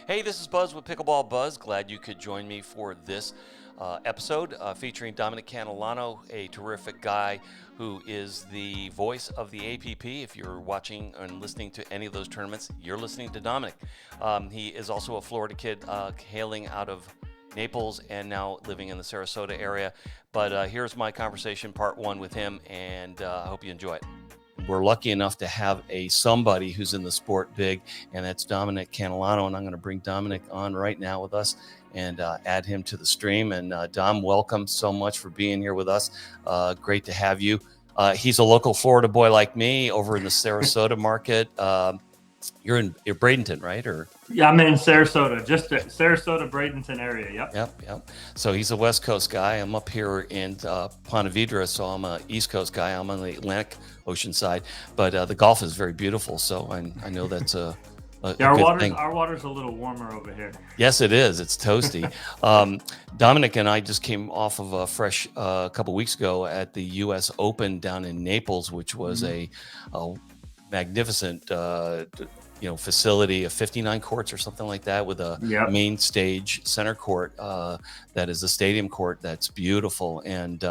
Hey, this is Buzz with Pickleball Buzz. Glad you could join me for this episode featuring Dominic Catalano, a terrific guy who is the voice of the APP. If you're watching and listening to any of those tournaments, you're listening to Dominic. He is also a Florida kid hailing out of Naples and now living in the Sarasota area. But here's my conversation, part one with him, and I hope you enjoy it. We're lucky enough to have somebody who's in the sport big, and that's Dominic Catalano. And I'm going to bring Dominic on right now with us and add him to the stream. And Dom, welcome so much for being here with us. Great to have you. He's a local Florida boy like me over in the Sarasota market. You're Bradenton, right? Yeah, I'm in Sarasota, just Sarasota, Bradenton area. Yep. So he's a West Coast guy. I'm up here in Ponte Vedra, so I'm an East Coast guy. I'm on the Atlantic Ocean side, but the Gulf is very beautiful. So I know that's a good thing. Our water's a little warmer over here. Yes, it is. It's toasty. Dominic and I just came off of a fresh couple weeks ago at the U.S. Open down in Naples, which was a magnificent facility of 59 courts or something like that, with a main stage center court that is the stadium court that's beautiful. And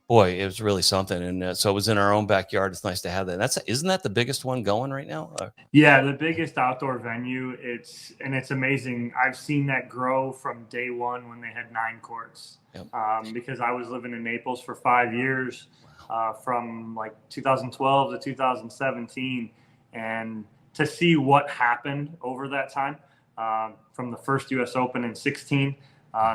boy, it was really something. And so it was in our own backyard. It's nice to have that. Isn't that the biggest one going right now? Yeah, the biggest outdoor venue. It's amazing. I've seen that grow from day one when they had 9 courts. Yep. Because I was living in Naples for 5 years. From like 2012 to 2017, and to see what happened over that time, from the first U.S. Open in 16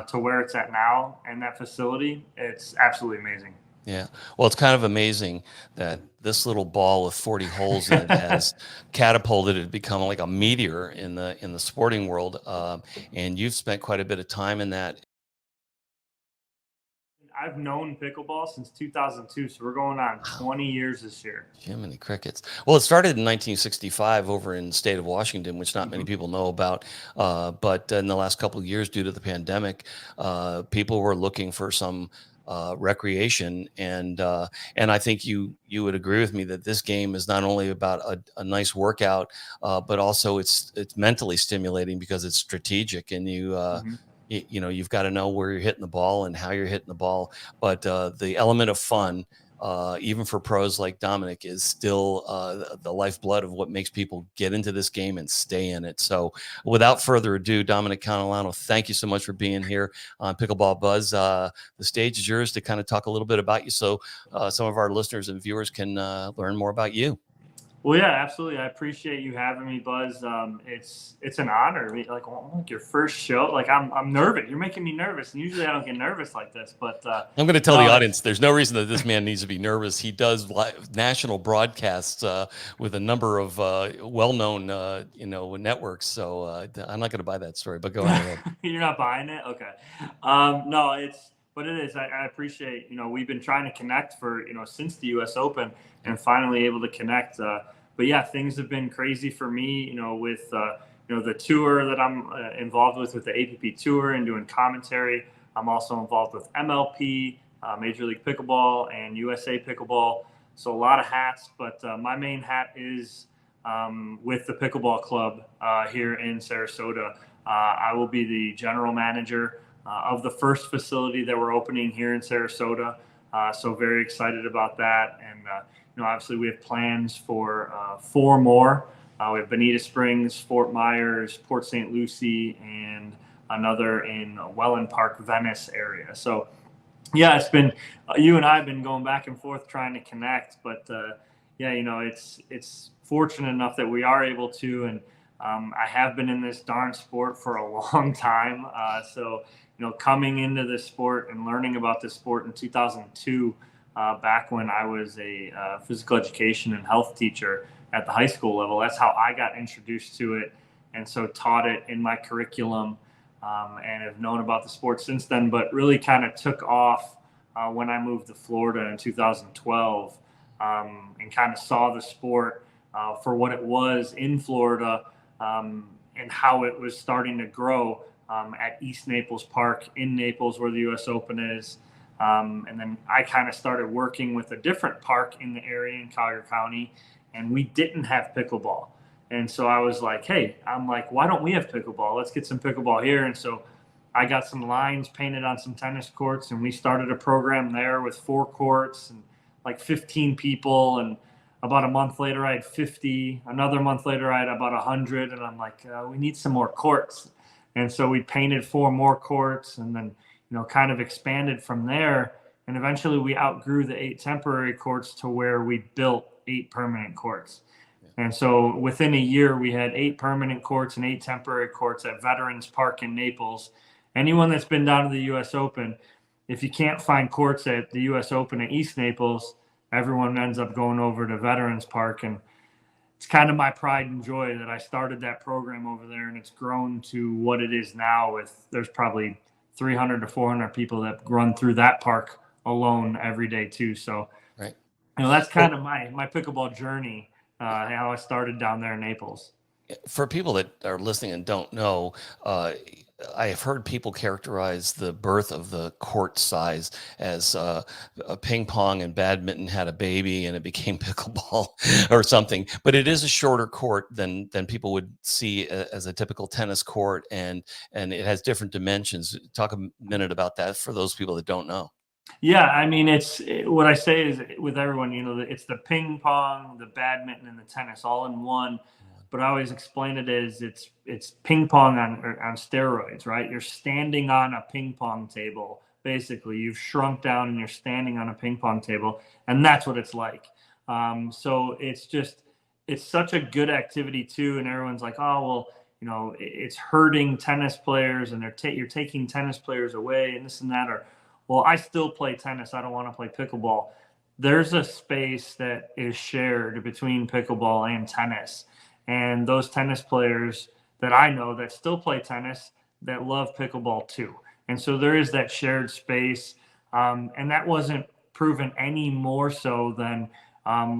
to where it's at now, and that facility, it's absolutely amazing. Yeah. Well, it's kind of amazing that this little ball with 40 holes in it has catapulted it to become like a meteor in the sporting world. And you've spent quite a bit of time in that. I've known pickleball since 2002, so we're going on 20 years this year. Jiminy crickets. Well, it started in 1965 over in the state of Washington, which not many people know about. But in the last couple of years, due to the pandemic, people were looking for some recreation, and I think you would agree with me that this game is not only about a nice workout, but also it's mentally stimulating because it's strategic, and you've got to know where you're hitting the ball and how you're hitting the ball. But the element of fun, even for pros like Dominic, is still the lifeblood of what makes people get into this game and stay in it. So without further ado, Dominic Catalano, thank you so much for being here on Pickleball Buzz. The stage is yours to kind of talk a little bit about you, so some of our listeners and viewers can learn more about you. Well, yeah, absolutely. I appreciate you having me, Buzz. It's an honor. Like your first show. Like I'm nervous. You're making me nervous. And usually I don't get nervous like this, but I'm going to tell the audience there's no reason that this man needs to be nervous. He does national broadcasts with a number of well-known networks. So I'm not going to buy that story. But go ahead. You're not buying it? Okay. No, but it is. I appreciate. We've been trying to connect for since the U.S. Open, and finally able to connect. But yeah, things have been crazy for me, with, the tour that I'm involved with the APP tour and doing commentary. I'm also involved with MLP, Major League Pickleball, and USA Pickleball. So a lot of hats, but my main hat is with the Pickleball Club here in Sarasota. I will be the general manager of the first facility that we're opening here in Sarasota. So very excited about that. And, obviously we have plans for 4 more. We have Bonita Springs, Fort Myers, Port St. Lucie, and another in Welland Park, Venice area. So yeah, it's been, you and I have been going back and forth trying to connect, but it's fortunate enough that we are able to, and I have been in this darn sport for a long time. So coming into this sport and learning about this sport in 2002, back when I was a physical education and health teacher at the high school level. That's how I got introduced to it, and so taught it in my curriculum, and have known about the sport since then, but really kind of took off when I moved to Florida in 2012, and kind of saw the sport for what it was in Florida, and how it was starting to grow at East Naples Park in Naples, where the U.S. Open is. And then I kind of started working with a different park in the area in Collier County, and we didn't have pickleball. And so I was like, hey, I'm like, why don't we have pickleball? Let's get some pickleball here. And so I got some lines painted on some tennis courts, and we started a program there with 4 courts and like 15 people. And about a month later, I had 50. Another month later, I had about 100. And I'm like, we need some more courts. And so we painted 4 more courts, and then, kind of expanded from there. And eventually we outgrew the 8 temporary courts to where we built 8 permanent courts. And so within a year, we had 8 permanent courts and 8 temporary courts at Veterans Park in Naples. Anyone that's been down to the U.S. Open, if you can't find courts at the U.S. Open at East Naples, everyone ends up going over to Veterans Park. And it's kind of my pride and joy that I started that program over there, and it's grown to what it is now. There's probably 300 to 400 people that run through that park alone every day too. So, Right. that's Well, kind of my pickleball journey, how I started down there in Naples. for people that are listening and don't know, uh, I have heard people characterize the birth of the court size as a ping pong and badminton had a baby and it became pickleball or something. But it is a shorter court than people would see as a typical tennis court, and it has different dimensions. Talk a minute about that for those people that don't know. Yeah, I mean, what I say is with everyone, it's the ping pong, the badminton, and the tennis all in one. But I always explain it as it's ping pong on steroids, right? You're standing on a ping pong table. Basically, you've shrunk down and you're standing on a ping pong table, and that's what it's like. So it's such a good activity too, and everyone's like, oh well, it's hurting tennis players, and you're taking tennis players away, and this and that, or well, I still play tennis. I don't want to play pickleball. There's a space that is shared between pickleball and tennis. And those tennis players that I know that still play tennis that love pickleball too. And so there is that shared space. And that wasn't proven any more so than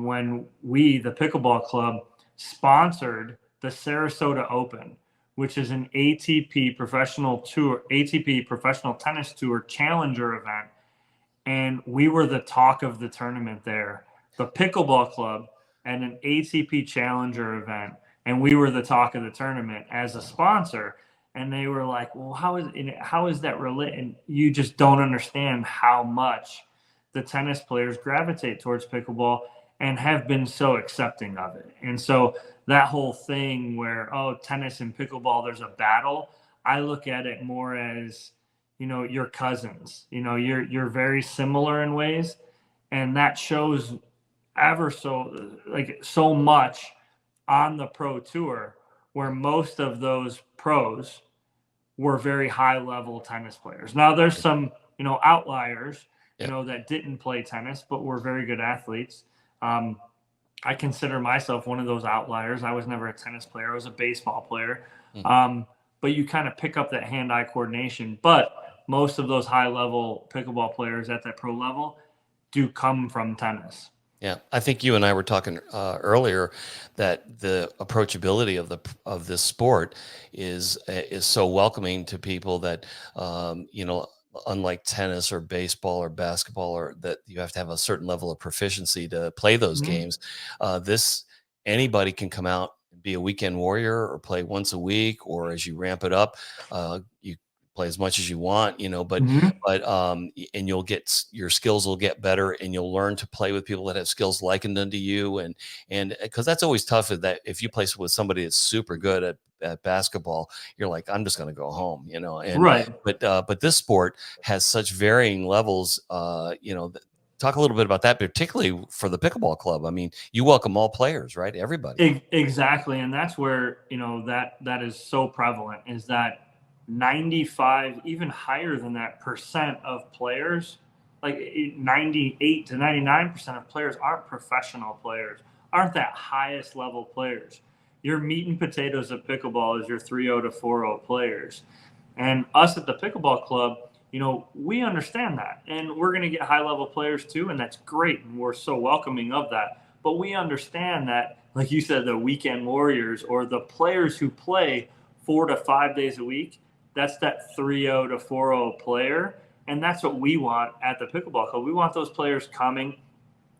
when we, the Pickleball Club, sponsored the Sarasota Open, which is an ATP Professional Tennis Tour Challenger event. And we were the talk of the tournament there. The Pickleball Club and an ATP Challenger event, and we were the talk of the tournament as a sponsor. And they were like, "Well, how is that related?" And you just don't understand how much the tennis players gravitate towards pickleball and have been so accepting of it. And so that whole thing where, oh, tennis and pickleball, there's a battle. I look at it more as, your cousins. You're very similar in ways, and that shows ever so much on the pro tour, where most of those pros were very high level tennis players. Now there's some, outliers, Yeah. that didn't play tennis but were very good athletes. Um, I consider myself one of those outliers. I was never a tennis player. I was a baseball player. Mm. But you kind of pick up that hand-eye coordination. But most of those high-level pickleball players at that pro level do come from tennis. Yeah, I think you and I were talking earlier that the approachability of this sport is so welcoming to people that unlike tennis or baseball or basketball, or that you have to have a certain level of proficiency to play those Mhm. games. This anybody can come out and be a weekend warrior or play once a week, or as you ramp it up, you play as much as you want, but Mhm. and your skills will get better, and you'll learn to play with people that have skills likened unto you, and because that's always tough, is that if you play with somebody that's super good at basketball, you're like, I'm just going to go home, and Right. but this sport has such varying levels, talk a little bit about that, particularly for the pickleball club. I mean, you welcome all players, right? Everybody. Exactly, and that's where that is so prevalent, is that 95, even higher than that, percent of players, like 98 to 99% of players, aren't professional players, aren't that highest level players. Your meat and potatoes of pickleball is your 3-0 to 4-0 players, and us at the Pickleball Club, we understand that, and we're going to get high level players too, and that's great, and we're so welcoming of that. But we understand that, like you said, the weekend warriors or the players who play 4 to 5 days a week, that's that 3-0 to 4-0 player. And that's what we want at the Pickleball Club. We want those players coming,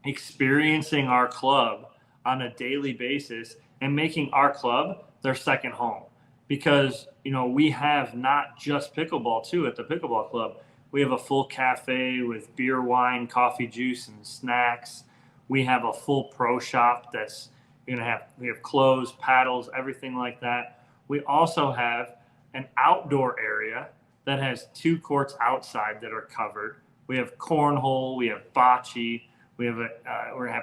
experiencing our club on a daily basis, and making our club their second home. Because, we have not just pickleball too at the Pickleball Club. We have a full cafe with beer, wine, coffee, juice, and snacks. We have a full pro shop that's we have clothes, paddles, everything like that. We also have an outdoor area that has 2 courts outside that are covered. We have cornhole, we have bocce, we have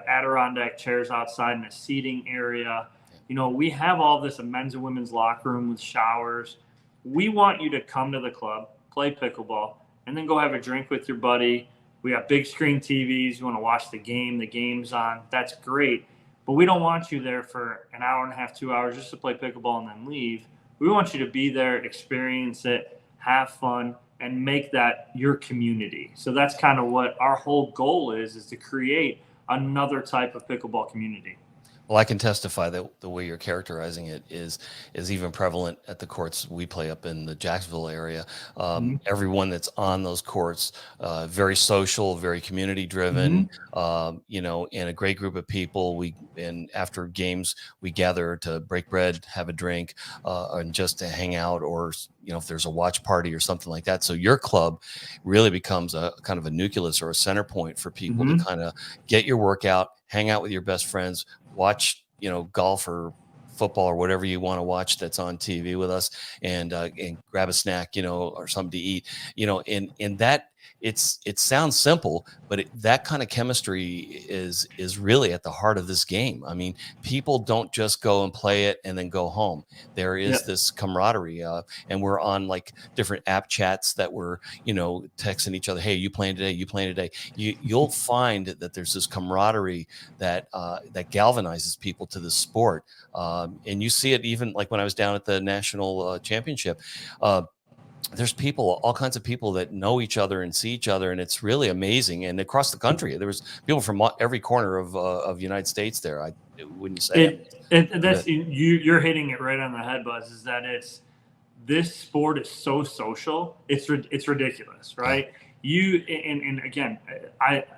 Adirondack chairs outside in a seating area. We have all this, a men's and women's locker room with showers. We want you to come to the club, play pickleball, and then go have a drink with your buddy. We have big screen TVs. You want to watch the game's on. That's great. But we don't want you there for an hour and a half, 2 hours just to play pickleball and then leave. We want you to be there, experience it, have fun, and make that your community. So that's kind of what our whole goal is to create another type of pickleball community. Well, I can testify that the way you're characterizing it is even prevalent at the courts we play up in the Jacksonville area. Everyone that's on those courts, very social, very community driven, and a great group of people. And after games, we gather to break bread, have a drink, and just to hang out, or if there's a watch party or something like that. So your club really becomes a kind of a nucleus or a center point for people to kind of get your workout, hang out with your best friends, watch golf or football or whatever you want to watch that's on TV with us, and grab a snack or something to eat, and that it sounds simple, but that kind of chemistry is really at the heart of this game. I mean, people don't just go and play it and then go home. There is this camaraderie, and we're on like different app chats that we're texting each other, hey, you playing today, you'll find that there's this camaraderie that galvanizes people to the sport, and you see it even like when I was down at the national championship. There's all kinds of people that know each other and see each other, and it's really amazing. And across the country, there was people from every corner of the United States there. Wouldn't you say? You're hitting it right on the head, Buzz. Is that this sport is so social. It's ridiculous, right? And again,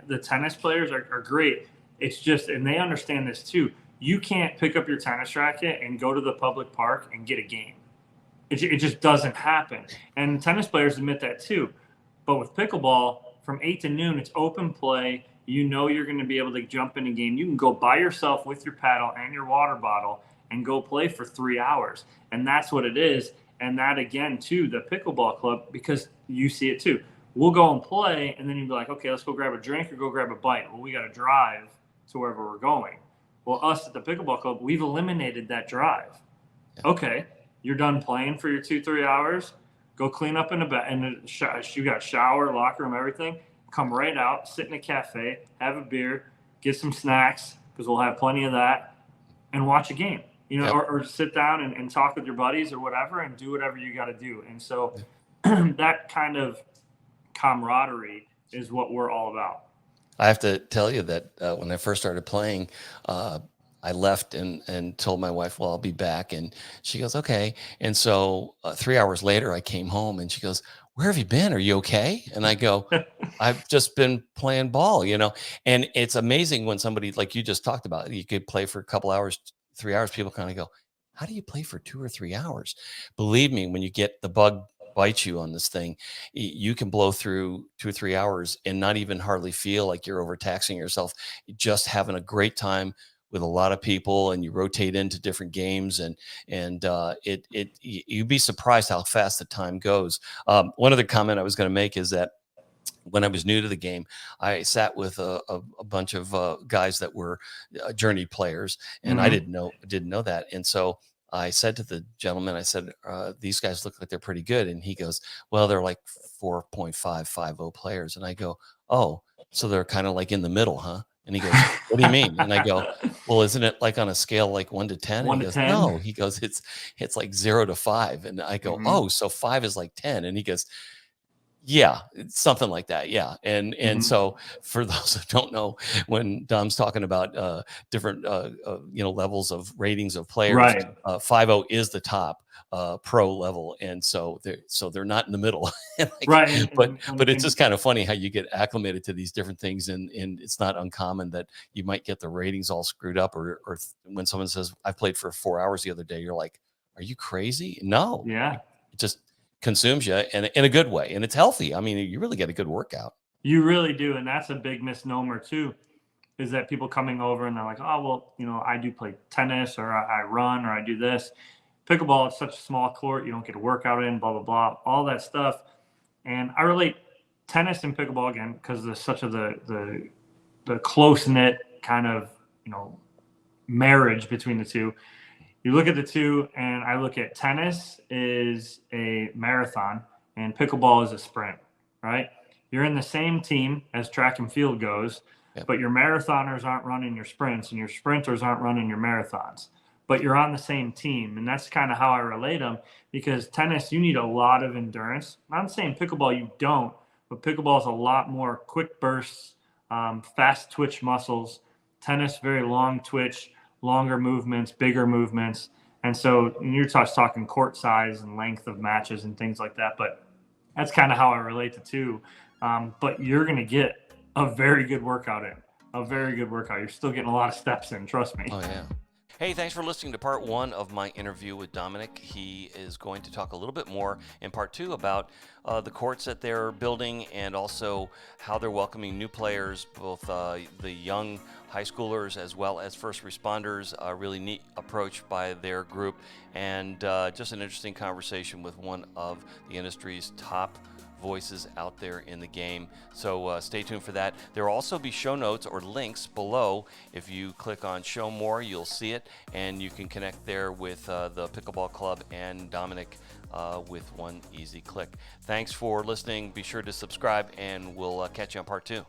the tennis players are great. It's just, and they understand this too. You can't pick up your tennis racket and go to the public park and get a game. It just doesn't happen. And tennis players admit that too. But with pickleball, from 8 to noon, it's open play. You're going to be able to jump in a game. You can go by yourself with your paddle and your water bottle and go play for 3 hours. And that's what it is. And that, again, too, the Pickleball Club, because you see it too. We'll go and play, and then you'd be like, okay, let's go grab a drink or go grab a bite. Well, we got to drive to wherever we're going. Well, us at the Pickleball Club, we've eliminated that drive. Okay. You're done playing for your 2-3 hours. Go clean up in a bed, and you got shower, locker room, everything. Come right out, sit in a cafe, have a beer, get some snacks because we'll have plenty of that, and watch a game. Or sit down and talk with your buddies or whatever, and do whatever you got to do. And so that kind of camaraderie is what we're all about. I have to tell you that when I first started playing, I left and told my wife, well, I'll be back. And she goes, okay. And so 3 hours later, I came home and she goes, where have you been? Are you okay? And I go, I've just been playing ball, and it's amazing when somebody like you just talked about, you could play for a couple hours, 3 hours. People kind of go, how do you play for 2 or 3 hours? Believe me, when you get the bug bite you on this thing, you can blow through 2 or 3 hours and not even hardly feel like you're overtaxing yourself, just having a great time with a lot of people, and you rotate into different games, and you'd be surprised how fast the time goes. One other comment I was going to make is that when I was new to the game, I sat with a bunch of guys that were journeyed players, and I didn't know that. And so I said to the gentleman, I said, these guys look like they're pretty good. And he goes, well, they're like 4.550 players. And I go, oh, so they're kind of like in the middle, huh? And he goes, what do you mean? And I go, well, isn't it like on a scale like 1 to 10? And he goes, no. He goes, it's like 0 to 5. And I go, oh, so 5 is like 10. And he goes, Yeah, it's something like that. Yeah, and Hmm. so for those that don't know, when Dom's talking about different levels of ratings of players, Right. 5.0 is the top pro level, and so they're not in the middle. Like, Right. but it's just kind of funny how you get acclimated to these different things, and it's not uncommon that you might get the ratings all screwed up, or when someone says I played for 4 hours the other day, you're like, are you crazy? No, Yeah. it just consumes you in a good way, and it's healthy. I mean, you really get a good workout. You really do. And that's a big misnomer too, is that people coming over and they're like, oh, well, I do play tennis, or I run, or I do this. Pickleball, it's such a small court. You don't get a workout in, blah, blah, blah, all that stuff. And I relate tennis and pickleball again, because there's such the close knit kind of, marriage between the two. You look at the two, and I look at tennis is a marathon and pickleball is a sprint, right? You're in the same team as track and field goes, Yeah. but your marathoners aren't running your sprints and your sprinters aren't running your marathons, but you're on the same team. And that's kind of how I relate them, because tennis, you need a lot of endurance. I'm saying pickleball, you don't, but pickleball is a lot more quick bursts, fast twitch muscles. Tennis, very long twitch, longer movements, bigger movements. And so you're talking court size and length of matches and things like that. But that's kind of how I relate the two. But you're going to get a very good workout in, a very good workout. You're still getting a lot of steps in, trust me. Oh yeah. Hey, thanks for listening to part one of my interview with Dominic. He is going to talk a little bit more in part two about the courts that they're building, and also how they're welcoming new players, both the young high schoolers as well as first responders. A really neat approach by their group, and just an interesting conversation with one of the industry's top voices out there in the game. So stay tuned for that. There will also be show notes or links below. If you click on show more, you'll see it, and you can connect there with the Pickleball Club and Dominic with one easy click. Thanks for listening. Be sure to subscribe, and we'll catch you on part two.